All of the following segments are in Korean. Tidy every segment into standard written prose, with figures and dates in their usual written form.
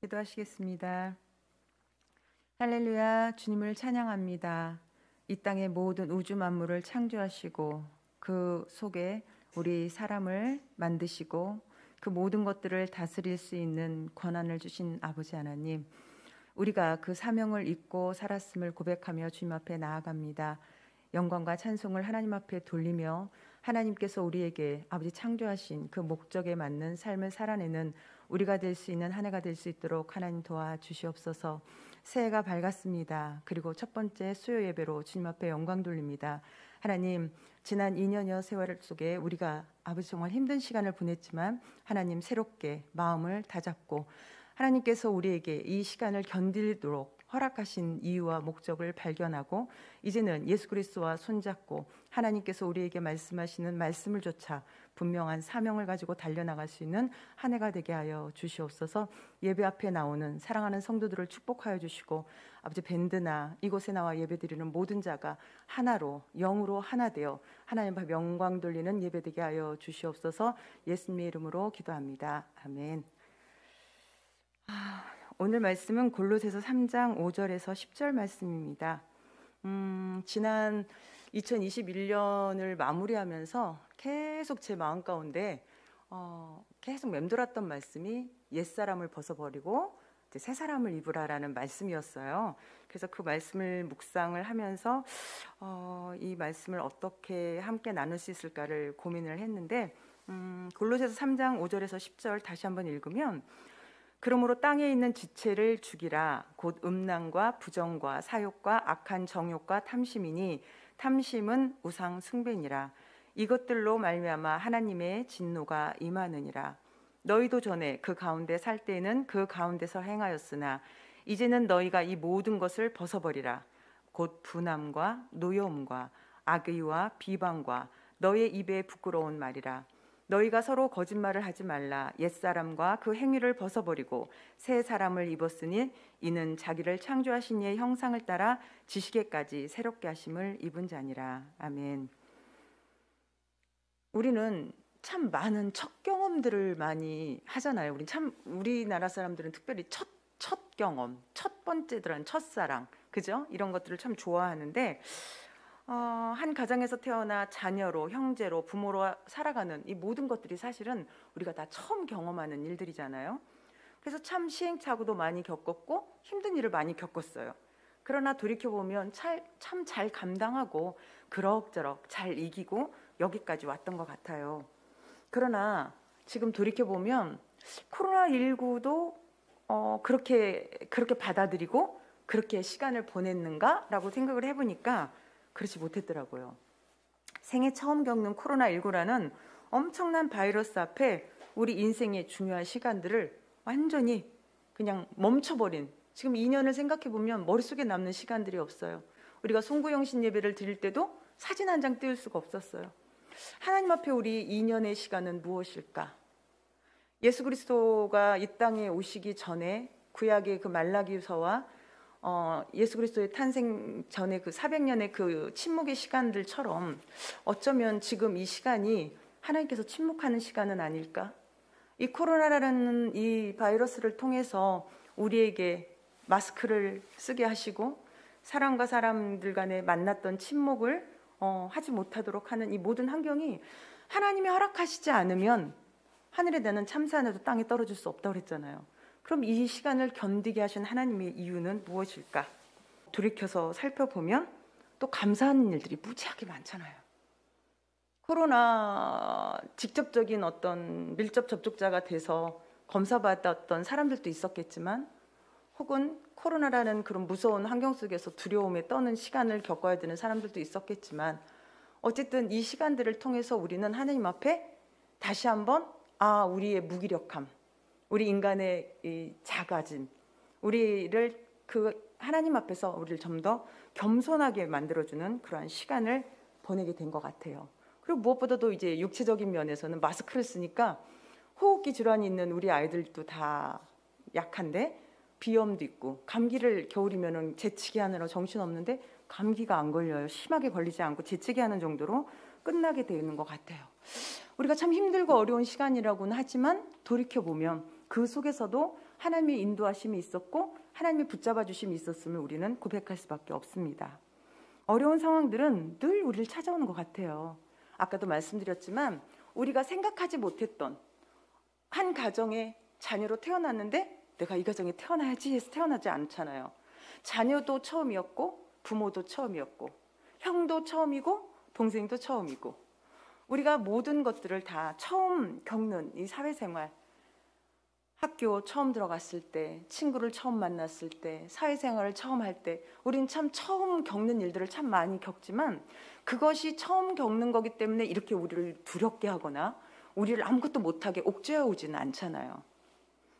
기도하시겠습니다. 할렐루야, 주님을 찬양합니다. 이 땅의 모든 우주 만물을 창조하시고 그 속에 우리 사람을 만드시고 그 모든 것들을 다스릴 수 있는 권한을 주신 아버지 하나님, 우리가 그 사명을 잊고 살았음을 고백하며 주님 앞에 나아갑니다. 영광과 찬송을 하나님 앞에 돌리며 하나님께서 우리에게 아버지 창조하신 그 목적에 맞는 삶을 살아내는 우리가 될 수 있는 한 해가 될 수 있도록 하나님 도와주시옵소서. 새해가 밝았습니다. 그리고 첫 번째 수요 예배로 주님 앞에 영광 돌립니다. 하나님, 지난 2년여 세월 속에 우리가 아버지 정말 힘든 시간을 보냈지만 하나님 새롭게 마음을 다잡고 하나님께서 우리에게 이 시간을 견디도록 허락하신 이유와 목적을 발견하고 이제는 예수 그리스도와 손잡고 하나님께서 우리에게 말씀하시는 말씀을 좇아 분명한 사명을 가지고 달려나갈 수 있는 한 해가 되게 하여 주시옵소서. 예배 앞에 나오는 사랑하는 성도들을 축복하여 주시고 아버지 밴드나 이곳에 나와 예배드리는 모든 자가 하나로 영으로 하나 되어 하나님 앞에 영광 돌리는 예배 되게 하여 주시옵소서. 예수님의 이름으로 기도합니다. 아멘. 오늘 말씀은 골로새서 3장 5절에서 10절 말씀입니다. 지난 2021년을 마무리하면서 계속 제 마음 가운데 계속 맴돌았던 말씀이 옛사람을 벗어버리고 이제 새 사람을 입으라라는 말씀이었어요. 그래서 그 말씀을 묵상을 하면서 이 말씀을 어떻게 함께 나눌 수 있을까를 고민을 했는데 골로새서 3장 5절에서 10절 다시 한번 읽으면, 그러므로 땅에 있는 지체를 죽이라. 곧 음란과 부정과 사욕과 악한 정욕과 탐심이니 탐심은 우상 숭배니라. 이것들로 말미암아 하나님의 진노가 임하느니라. 너희도 전에 그 가운데 살 때에는 그 가운데서 행하였으나 이제는 너희가 이 모든 것을 벗어버리라. 곧 분함과 노여움과 악의와 비방과 너의 입에 부끄러운 말이라. 너희가 서로 거짓말을 하지 말라. 옛사람과 그 행위를 벗어버리고 새 사람을 입었으니 이는 자기를 창조하신 이의 형상을 따라 지식에까지 새롭게 하심을 입은 자니라. 아멘. 우리는 참 많은 첫 경험들을 많이 하잖아요. 우리나라 사람들은 특별히 첫 경험, 첫 번째들은 첫사랑, 그죠? 이런 것들을 참 좋아하는데 한 가정에서 태어나 자녀로, 형제로, 부모로 살아가는 이 모든 것들이 사실은 우리가 다 처음 경험하는 일들이잖아요. 그래서 참 시행착오도 많이 겪었고 힘든 일을 많이 겪었어요. 그러나 돌이켜보면 참 잘 감당하고 그럭저럭 잘 이기고 여기까지 왔던 것 같아요. 그러나 지금 돌이켜보면 코로나19도 그렇게 받아들이고 그렇게 시간을 보냈는가라고 생각을 해보니까 그렇지 못했더라고요. 생애 처음 겪는 코로나19라는 엄청난 바이러스 앞에 우리 인생의 중요한 시간들을 완전히 그냥 멈춰버린, 지금 2년을 생각해보면 머릿속에 남는 시간들이 없어요. 우리가 송구영신 예배를 드릴 때도 사진 한 장 띄울 수가 없었어요. 하나님 앞에 우리 2년의 시간은 무엇일까? 예수 그리스도가 이 땅에 오시기 전에 구약의 그 말라기서와 예수 그리스도의 탄생 전에 그 400년의 그 침묵의 시간들처럼 어쩌면 지금 이 시간이 하나님께서 침묵하는 시간은 아닐까? 이 코로나라는 이 바이러스를 통해서 우리에게 마스크를 쓰게 하시고 사람과 사람들 간에 만났던 침묵을 하지 못하도록 하는 이 모든 환경이 하나님이 허락하시지 않으면 하늘에 나는 참새하나도 땅에 떨어질 수 없다고 그랬잖아요. 그럼 이 시간을 견디게 하신 하나님의 이유는 무엇일까? 돌이켜서 살펴보면 또 감사하는 일들이 무지하게 많잖아요. 코로나 직접적인 어떤 밀접 접촉자가 돼서 검사받았던 사람들도 있었겠지만, 혹은 코로나라는 그런 무서운 환경 속에서 두려움에 떠는 시간을 겪어야 되는 사람들도 있었겠지만, 어쨌든 이 시간들을 통해서 우리는 하나님 앞에 다시 한번 우리의 무기력함, 우리 인간의 이 작아짐, 우리를 그 하나님 앞에서 우리를 좀 더 겸손하게 만들어주는 그러한 시간을 보내게 된 것 같아요. 그리고 무엇보다도 이제 육체적인 면에서는 마스크를 쓰니까 호흡기 질환이 있는 우리 아이들도 다 약한데 비염도 있고, 감기를 겨울이면은 재채기 하느라 정신없는데 감기가 안 걸려요. 심하게 걸리지 않고 재채기 하는 정도로 끝나게 되는 것 같아요. 우리가 참 힘들고 어려운 시간이라고는 하지만 돌이켜보면 그 속에서도 하나님의 인도하심이 있었고 하나님의 붙잡아 주심이 있었음을 우리는 고백할 수밖에 없습니다. 어려운 상황들은 늘 우리를 찾아오는 것 같아요. 아까도 말씀드렸지만 우리가 생각하지 못했던 한 가정의 자녀로 태어났는데 내가 이 가정에 태어나야지 해서 태어나지 않잖아요. 자녀도 처음이었고 부모도 처음이었고 형도 처음이고 동생도 처음이고 우리가 모든 것들을 다 처음 겪는 이 사회생활, 학교 처음 들어갔을 때, 친구를 처음 만났을 때, 사회생활을 처음 할 때 우리는 참 처음 겪는 일들을 참 많이 겪지만 그것이 처음 겪는 거기 때문에 이렇게 우리를 두렵게 하거나 우리를 아무것도 못하게 옥죄어 오지는 않잖아요.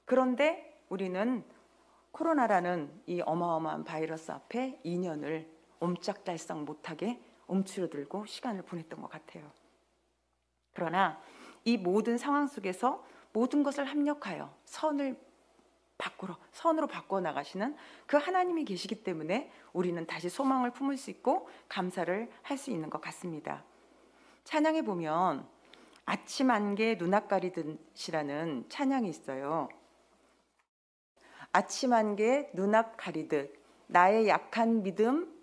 그런데 우리는 코로나라는 이 어마어마한 바이러스 앞에 2년을 옴짝달싹 못하게 움츠러들고 시간을 보냈던 것 같아요. 그러나 이 모든 상황 속에서 모든 것을 합력하여 선으로 바꿔 나가시는 그 하나님이 계시기 때문에 우리는 다시 소망을 품을 수 있고 감사를 할 수 있는 것 같습니다. 찬양에 보면 아침 안개 눈앞 가리듯이라는 찬양이 있어요. 아침 안개 눈앞 가리듯 나의 약한 믿음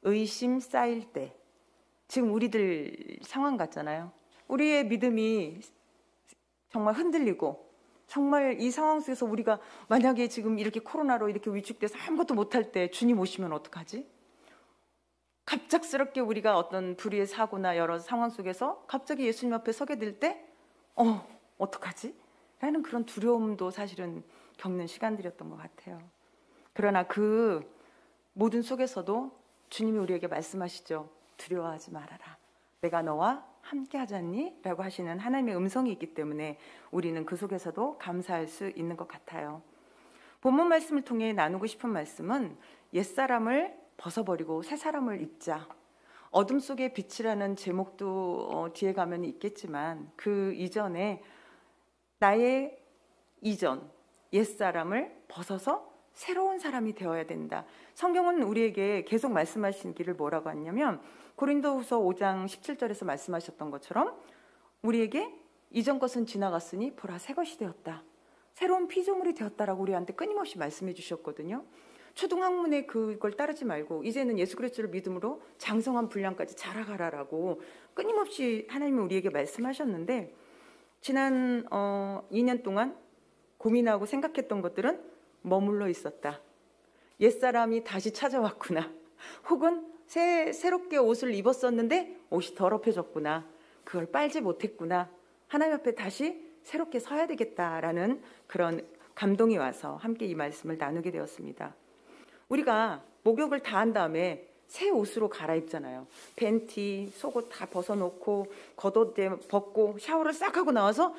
의심 쌓일 때, 지금 우리들 상황 같잖아요. 우리의 믿음이 정말 흔들리고 정말 이 상황 속에서 우리가 만약에 지금 이렇게 코로나로 이렇게 위축돼서 아무것도 못할 때 주님 오시면 어떡하지? 갑작스럽게 우리가 어떤 불의의 사고나 여러 상황 속에서 갑자기 예수님 앞에 서게 될 때 어떡하지? 라는 그런 두려움도 사실은 겪는 시간들이었던 것 같아요. 그러나 그 모든 속에서도 주님이 우리에게 말씀하시죠. 두려워하지 말아라. 내가 너와 함께 하잖니? 라고 하시는 하나님의 음성이 있기 때문에 우리는 그 속에서도 감사할 수 있는 것 같아요. 본문 말씀을 통해 나누고 싶은 말씀은 옛사람을 벗어버리고 새 사람을 입자. 어둠 속의 빛이라는 제목도 뒤에 가면 있겠지만 그 이전에 나의 이전, 옛사람을 벗어서 새로운 사람이 되어야 된다. 성경은 우리에게 계속 말씀하시기를 뭐라고 하냐면 고린도후서 5장 17절에서 말씀하셨던 것처럼 우리에게 이전 것은 지나갔으니 보라 새 것이 되었다. 새로운 피조물이 되었다라고 우리한테 끊임없이 말씀해 주셨거든요. 초등학문에 그걸 따르지 말고 이제는 예수 그리스도를 믿음으로 장성한 분량까지 자라가라라고 끊임없이 하나님은 우리에게 말씀하셨는데 지난 2년 동안 고민하고 생각했던 것들은 머물러 있었다. 옛사람이 다시 찾아왔구나. 혹은 새롭게 옷을 입었었는데 옷이 더럽혀졌구나. 그걸 빨지 못했구나. 하나님 앞에 다시 새롭게 서야 되겠다라는 그런 감동이 와서 함께 이 말씀을 나누게 되었습니다. 우리가 목욕을 다 한 다음에 새 옷으로 갈아입잖아요. 팬티, 속옷 다 벗어놓고 겉옷 벗고 샤워를 싹 하고 나와서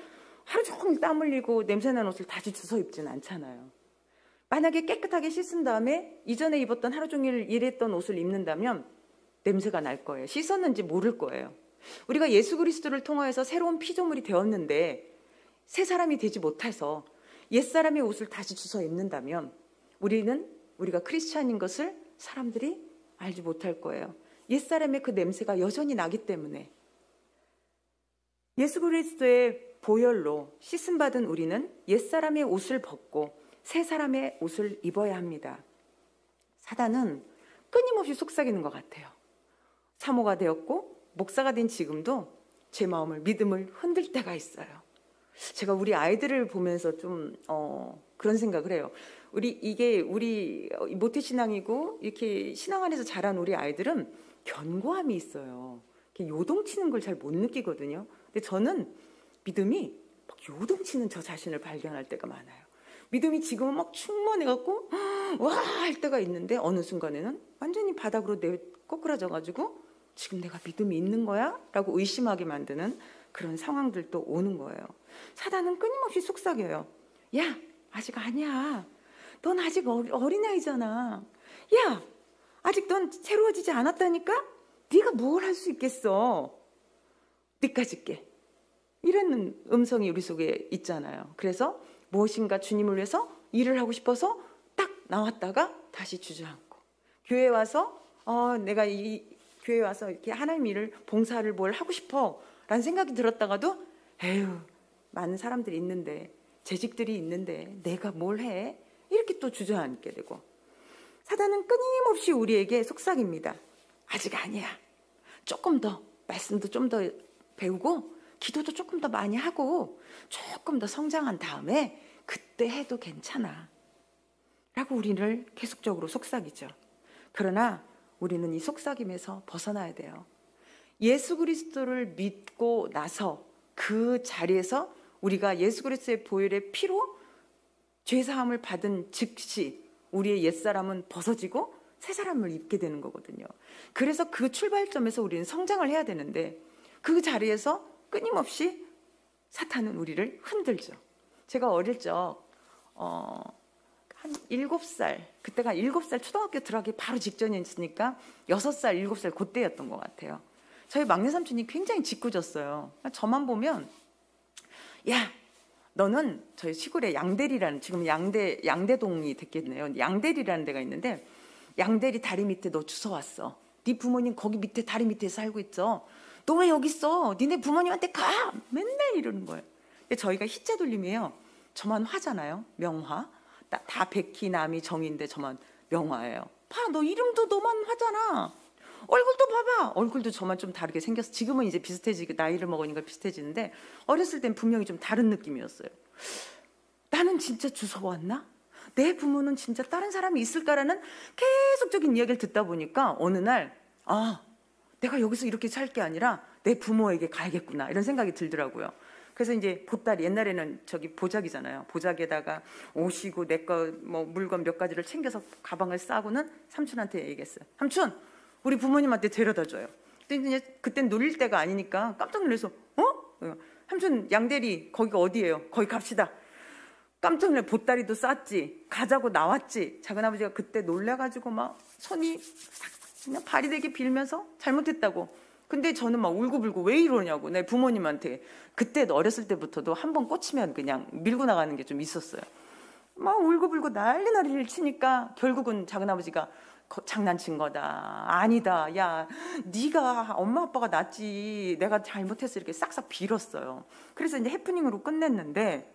하루 종일 땀 흘리고 냄새나는 옷을 다시 주워 입지는 않잖아요. 만약에 깨끗하게 씻은 다음에 이전에 입었던 하루 종일 일했던 옷을 입는다면 냄새가 날 거예요. 씻었는지 모를 거예요. 우리가 예수 그리스도를 통하여서 새로운 피조물이 되었는데 새 사람이 되지 못해서 옛사람의 옷을 다시 주워 입는다면 우리가 크리스찬인 것을 사람들이 알지 못할 거예요. 옛사람의 그 냄새가 여전히 나기 때문에 예수 그리스도의 보혈로 씻음받은 우리는 옛사람의 옷을 벗고 새 사람의 옷을 입어야 합니다. 사단은 끊임없이 속삭이는 것 같아요. 사모가 되었고 목사가 된 지금도 제 마음을 믿음을 흔들 때가 있어요. 제가 우리 아이들을 보면서 좀 그런 생각을 해요. 우리 모태신앙이고 이렇게 신앙 안에서 자란 우리 아이들은 견고함이 있어요. 이렇게 요동치는 걸 잘 못 느끼거든요. 근데 저는 믿음이 막 요동치는 저 자신을 발견할 때가 많아요. 믿음이 지금은 막 충만해갖고 와 할 때가 있는데 어느 순간에는 완전히 바닥으로 꼬꾸라져가지고 지금 내가 믿음이 있는 거야? 라고 의심하게 만드는 그런 상황들도 오는 거예요. 사단은 끊임없이 속삭여요. 야 아직 아니야. 넌 아직 어린아이잖아. 야 아직 넌 새로워지지 않았다니까? 네가 뭘 할 수 있겠어. 니까짓 게. 이런 음성이 우리 속에 있잖아요. 그래서 무엇인가 주님을 위해서 일을 하고 싶어서 딱 나왔다가 다시 주저앉고 교회에 와서 내가 이 교회에 와서 이렇게 하나님 일을 봉사를 뭘 하고 싶어 라는 생각이 들었다가도 에휴 많은 사람들이 있는데 재직들이 있는데 내가 뭘 해? 이렇게 또 주저앉게 되고, 사단은 끊임없이 우리에게 속삭입니다. 아직 아니야. 조금 더, 말씀도 좀 더 배우고 기도도 조금 더 많이 하고 조금 더 성장한 다음에 그때 해도 괜찮아 라고 우리를 계속적으로 속삭이죠. 그러나 우리는 이 속삭임에서 벗어나야 돼요. 예수 그리스도를 믿고 나서 그 자리에서 우리가 예수 그리스도의 보혈의 피로 죄사함을 받은 즉시 우리의 옛사람은 벗어지고 새 사람을 입게 되는 거거든요. 그래서 그 출발점에서 우리는 성장을 해야 되는데, 그 자리에서 끊임없이 사탄은 우리를 흔들죠. 제가 어릴 적 한 7살, 그때가 7살 초등학교 들어가기 바로 직전이었으니까 6살, 7살 그때였던 것 같아요. 저희 막내 삼촌이 굉장히 짓궂었어요. 저만 보면, 야, 너는 저희 시골에 양대리라는, 지금 양대동이 됐겠네요. 양대리라는 데가 있는데, 양대리 다리 밑에 너 주워 왔어. 네 부모님 거기 밑에 다리 밑에 살고 있어. 너 왜 여기 있어? 니네 부모님한테 가! 맨날 이러는 거예요. 근데 저희가 희자 돌림이에요. 저만 화잖아요. 명화. 다 백희, 남이, 정인데 저만 명화예요. 봐, 너 이름도 너만 화잖아. 얼굴도 봐봐. 얼굴도 저만 좀 다르게 생겼어. 지금은 이제 비슷해지고 나이를 먹으니까 비슷해지는데, 어렸을 땐 분명히 좀 다른 느낌이었어요. 나는 진짜 주워 왔나? 내 부모는 진짜 다른 사람이 있을까라는 계속적인 이야기를 듣다 보니까 어느 날, 내가 여기서 이렇게 살 게 아니라 내 부모에게 가야겠구나, 이런 생각이 들더라고요. 그래서 이제 보따리, 옛날에는 저기 보자기잖아요. 보자기에다가 옷이고 내 거 뭐 물건 몇 가지를 챙겨서 가방을 싸고는 삼촌한테 얘기했어요. 삼촌, 우리 부모님한테 데려다 줘요. 근데 이제 그땐 놀릴 때가 아니니까 깜짝 놀라서, 삼촌, 양대리 거기가 어디예요? 거기 갑시다. 깜짝 놀래. 보따리도 쌌지, 가자고 나왔지. 작은아버지가 그때 놀래가지고 막 손이 그냥 발이 되게 빌면서 잘못했다고. 근데 저는 막 울고불고 왜 이러냐고, 내 부모님한테. 그때 어렸을 때부터도 한 번 꽂히면 그냥 밀고 나가는 게 좀 있었어요. 막 울고불고 난리를 치니까 결국은 작은아버지가 장난친 거다, 아니다, 야 네가 엄마 아빠가 낫지, 내가 잘못했어, 이렇게 싹싹 빌었어요. 그래서 이제 해프닝으로 끝냈는데,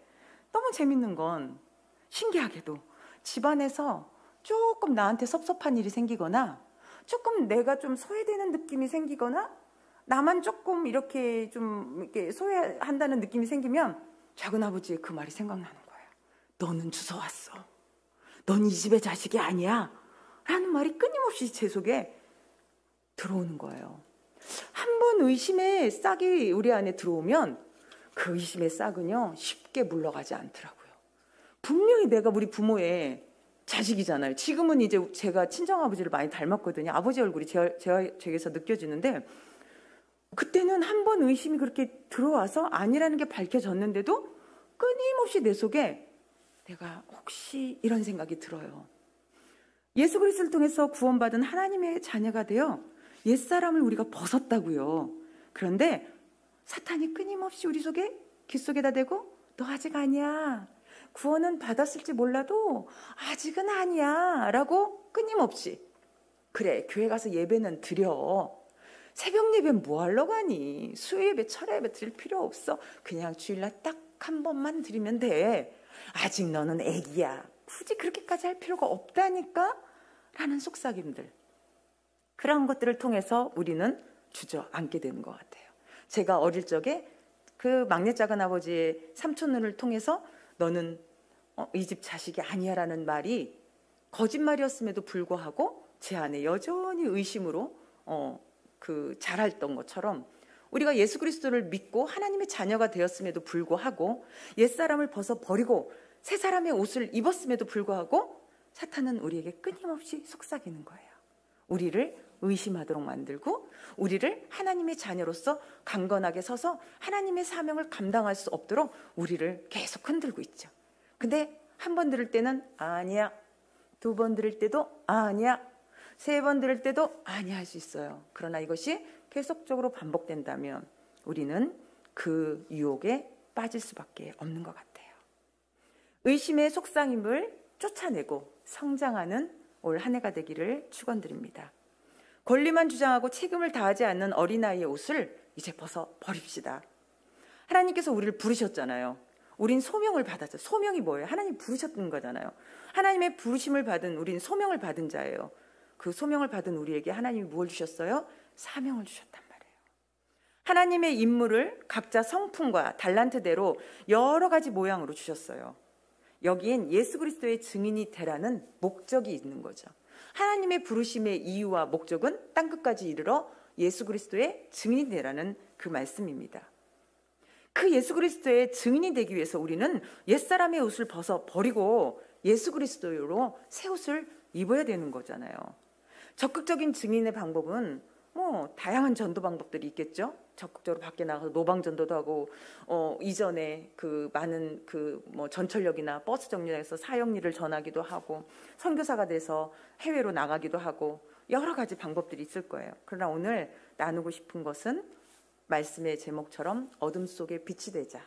너무 재밌는 건 신기하게도 집안에서 조금 나한테 섭섭한 일이 생기거나 조금 내가 좀 소외되는 느낌이 생기거나 나만 조금 이렇게 좀 이렇게 소외한다는 느낌이 생기면 작은아버지의 그 말이 생각나는 거예요. 너는 주워왔어. 넌 이 집의 자식이 아니야. 라는 말이 끊임없이 제 속에 들어오는 거예요. 한 번 의심의 싹이 우리 안에 들어오면 그 의심의 싹은요, 쉽게 물러가지 않더라고요. 분명히 내가 우리 부모의 자식이잖아요. 지금은 이제 제가 친정아버지를 많이 닮았거든요. 아버지 얼굴이 제게서 느껴지는데, 그때는 한 번 의심이 그렇게 들어와서 아니라는 게 밝혀졌는데도 끊임없이 내 속에 내가 혹시 이런 생각이 들어요. 예수 그리스도를 통해서 구원받은 하나님의 자녀가 되어 옛사람을 우리가 벗었다고요. 그런데 사탄이 끊임없이 우리 속에, 귀 속에다 대고, 너 아직 아니야. 구원은 받았을지 몰라도 아직은 아니야. 라고 끊임없이. 그래, 교회 가서 예배는 드려. 새벽 예배는 뭐 하려고 하니? 수요 예배, 철야 예배 드릴 필요 없어. 그냥 주일날 딱 한 번만 드리면 돼. 아직 너는 애기야. 굳이 그렇게까지 할 필요가 없다니까? 라는 속삭임들. 그런 것들을 통해서 우리는 주저앉게 되는 것 같아요. 제가 어릴 적에 그 막내 작은 아버지의 삼촌을 통해서 너는 이 집 자식이 아니야 라는 말이 거짓말이었음에도 불구하고 제 안에 여전히 의심으로 자랐던 것처럼, 우리가 예수 그리스도를 믿고 하나님의 자녀가 되었음에도 불구하고 옛사람을 벗어버리고 새 사람의 옷을 입었음에도 불구하고 사탄은 우리에게 끊임없이 속삭이는 거예요. 우리를 의심하도록 만들고 우리를 하나님의 자녀로서 강건하게 서서 하나님의 사명을 감당할 수 없도록 우리를 계속 흔들고 있죠. 근데 한 번 들을 때는 아니야, 두 번 들을 때도 아니야, 세 번 들을 때도 아니야 할 수 있어요. 그러나 이것이 계속적으로 반복된다면 우리는 그 유혹에 빠질 수밖에 없는 것 같아요. 의심의 속삭임을 쫓아내고 성장하는 올 한 해가 되기를 축원드립니다. 권리만 주장하고 책임을 다하지 않는 어린아이의 옷을 이제 벗어 버립시다. 하나님께서 우리를 부르셨잖아요. 우린 소명을 받았죠. 소명이 뭐예요? 하나님 부르셨던 거잖아요. 하나님의 부르심을 받은 우린 소명을 받은 자예요. 그 소명을 받은 우리에게 하나님이 무엇을 주셨어요? 사명을 주셨단 말이에요. 하나님의 임무를 각자 성품과 달란트대로 여러 가지 모양으로 주셨어요. 여기엔 예수 그리스도의 증인이 되라는 목적이 있는 거죠. 하나님의 부르심의 이유와 목적은 땅끝까지 이르러 예수 그리스도의 증인이 되라는 그 말씀입니다. 그 예수 그리스도의 증인이 되기 위해서 우리는 옛사람의 옷을 벗어 버리고 예수 그리스도로 새 옷을 입어야 되는 거잖아요. 적극적인 증인의 방법은 다양한 전도 방법들이 있겠죠. 적극적으로 밖에 나가서 노방 전도도 하고 이전에 그 많은 전철역이나 버스 정류장에서 사역 일을 전하기도 하고 선교사가 돼서 해외로 나가기도 하고 여러 가지 방법들이 있을 거예요. 그러나 오늘 나누고 싶은 것은 말씀의 제목처럼 어둠 속에 빛이 되자.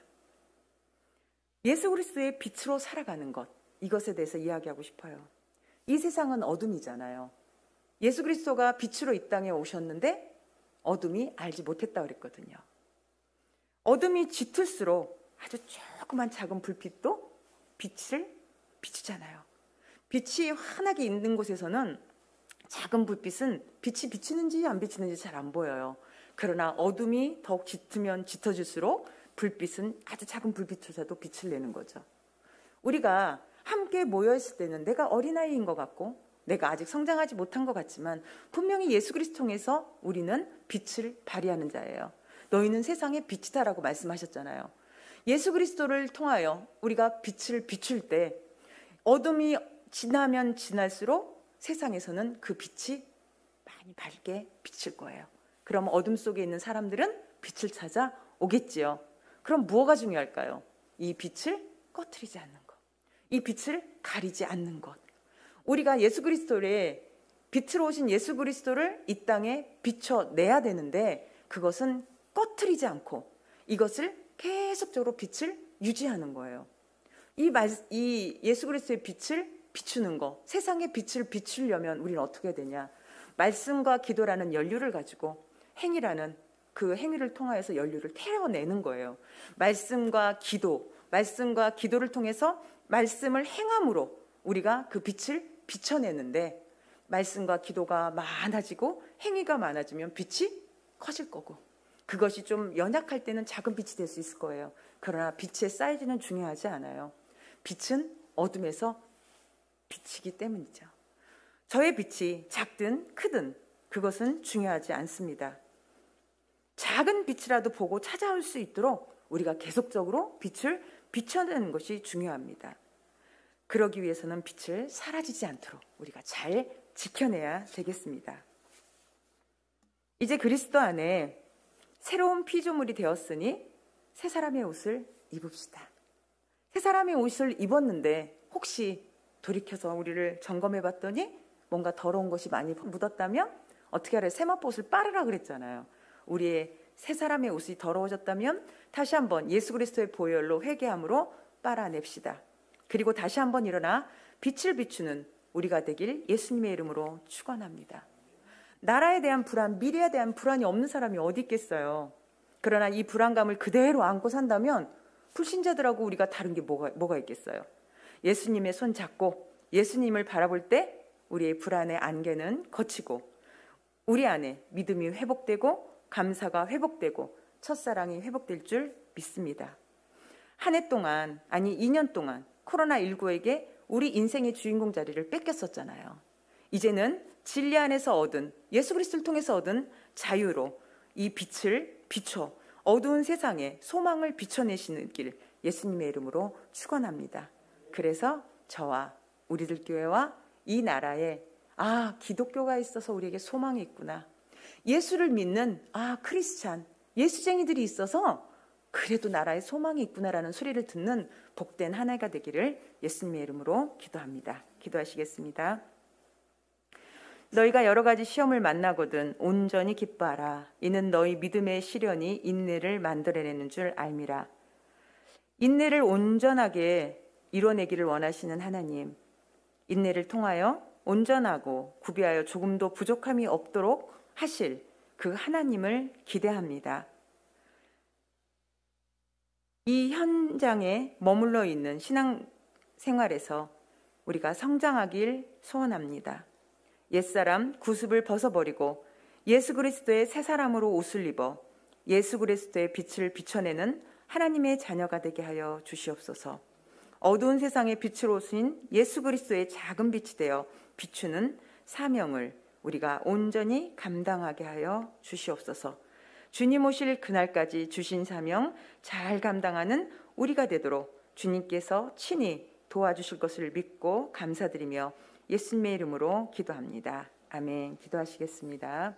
예수 그리스도의 빛으로 살아가는 것, 이것에 대해서 이야기하고 싶어요. 이 세상은 어둠이잖아요. 예수 그리스도가 빛으로 이 땅에 오셨는데 어둠이 알지 못했다 그랬거든요. 어둠이 짙을수록 아주 조그만 작은 불빛도 빛을 비추잖아요. 빛이 환하게 있는 곳에서는 작은 불빛은 빛이 비치는지 안 비치는지 잘 안 보여요. 그러나 어둠이 더욱 짙으면 짙어질수록 불빛은 아주 작은 불빛조차도 빛을 내는 거죠. 우리가 함께 모여있을 때는 내가 어린아이인 것 같고 내가 아직 성장하지 못한 것 같지만 분명히 예수 그리스도 통해서 우리는 빛을 발휘하는 자예요. 너희는 세상의 빛이다라고 말씀하셨잖아요. 예수 그리스도를 통하여 우리가 빛을 비출 때 어둠이 지나면 지날수록 세상에서는 그 빛이 많이 밝게 비칠 거예요. 그럼 어둠 속에 있는 사람들은 빛을 찾아 오겠지요. 그럼 뭐가 중요할까요? 이 빛을 꺼트리지 않는 것. 이 빛을 가리지 않는 것. 우리가 예수 그리스도의 빛으로 오신 예수 그리스도를 이 땅에 비춰내야 되는데 그것은 꺼트리지 않고 이것을 계속적으로 빛을 유지하는 거예요. 이 예수 그리스도의 빛을 비추는 거, 세상의 빛을 비추려면 우리는 어떻게 해야 되냐? 말씀과 기도라는 연료를 가지고 행위라는 그 행위를 통하여서 연료를 태워내는 거예요. 말씀과 기도를 통해서 말씀을 행함으로 우리가 그 빛을 비춰내는데 말씀과 기도가 많아지고 행위가 많아지면 빛이 커질 거고 그것이 좀 연약할 때는 작은 빛이 될 수 있을 거예요. 그러나 빛의 사이즈는 중요하지 않아요. 빛은 어둠에서 비치기 때문이죠. 저의 빛이 작든 크든 그것은 중요하지 않습니다. 작은 빛이라도 보고 찾아올 수 있도록 우리가 계속적으로 빛을 비춰내는 것이 중요합니다. 그러기 위해서는 빛을 사라지지 않도록 우리가 잘 지켜내야 되겠습니다. 이제 그리스도 안에 새로운 피조물이 되었으니 새 사람의 옷을 입읍시다. 새 사람의 옷을 입었는데 혹시 돌이켜서 우리를 점검해 봤더니 뭔가 더러운 것이 많이 묻었다면 어떻게 하래? 세마포옷을 빨으라 그랬잖아요. 우리의 새 사람의 옷이 더러워졌다면 다시 한번 예수 그리스도의 보혈로 회개함으로 빨아냅시다. 그리고 다시 한번 일어나 빛을 비추는 우리가 되길 예수님의 이름으로 축원합니다. 나라에 대한 불안, 미래에 대한 불안이 없는 사람이 어디 있겠어요. 그러나 이 불안감을 그대로 안고 산다면 불신자들하고 우리가 다른 게 뭐가 있겠어요. 예수님의 손 잡고 예수님을 바라볼 때 우리의 불안의 안개는 걷히고 우리 안에 믿음이 회복되고 감사가 회복되고 첫사랑이 회복될 줄 믿습니다. 한 해 동안, 아니 2년 동안 코로나19에게 우리 인생의 주인공 자리를 뺏겼었잖아요. 이제는 진리 안에서 얻은 예수 그리스도를 통해서 얻은 자유로 이 빛을 비춰 어두운 세상에 소망을 비춰내시는 길 예수님의 이름으로 축원합니다. 그래서 저와 우리들 교회와 이 나라에 기독교가 있어서 우리에게 소망이 있구나. 예수를 믿는 크리스찬, 예수쟁이들이 있어서 그래도 나라에 소망이 있구나라는 소리를 듣는 복된 한 해가 되기를 예수님의 이름으로 기도합니다. 기도하시겠습니다. 너희가 여러 가지 시험을 만나거든 온전히 기뻐하라. 이는 너희 믿음의 시련이 인내를 만들어내는 줄 알미라. 인내를 온전하게 이뤄내기를 원하시는 하나님, 인내를 통하여 온전하고 구비하여 조금도 부족함이 없도록 하실 그 하나님을 기대합니다. 이 현장에 머물러 있는 신앙 생활에서 우리가 성장하길 소원합니다. 옛사람 구습을 벗어버리고 예수 그리스도의 새 사람으로 옷을 입어 예수 그리스도의 빛을 비춰내는 하나님의 자녀가 되게 하여 주시옵소서. 어두운 세상의 빛을 오신 예수 그리스도의 작은 빛이 되어 비추는 사명을 우리가 온전히 감당하게 하여 주시옵소서. 주님 오실 그날까지 주신 사명 잘 감당하는 우리가 되도록 주님께서 친히 도와주실 것을 믿고 감사드리며 예수님의 이름으로 기도합니다. 아멘. 기도하시겠습니다.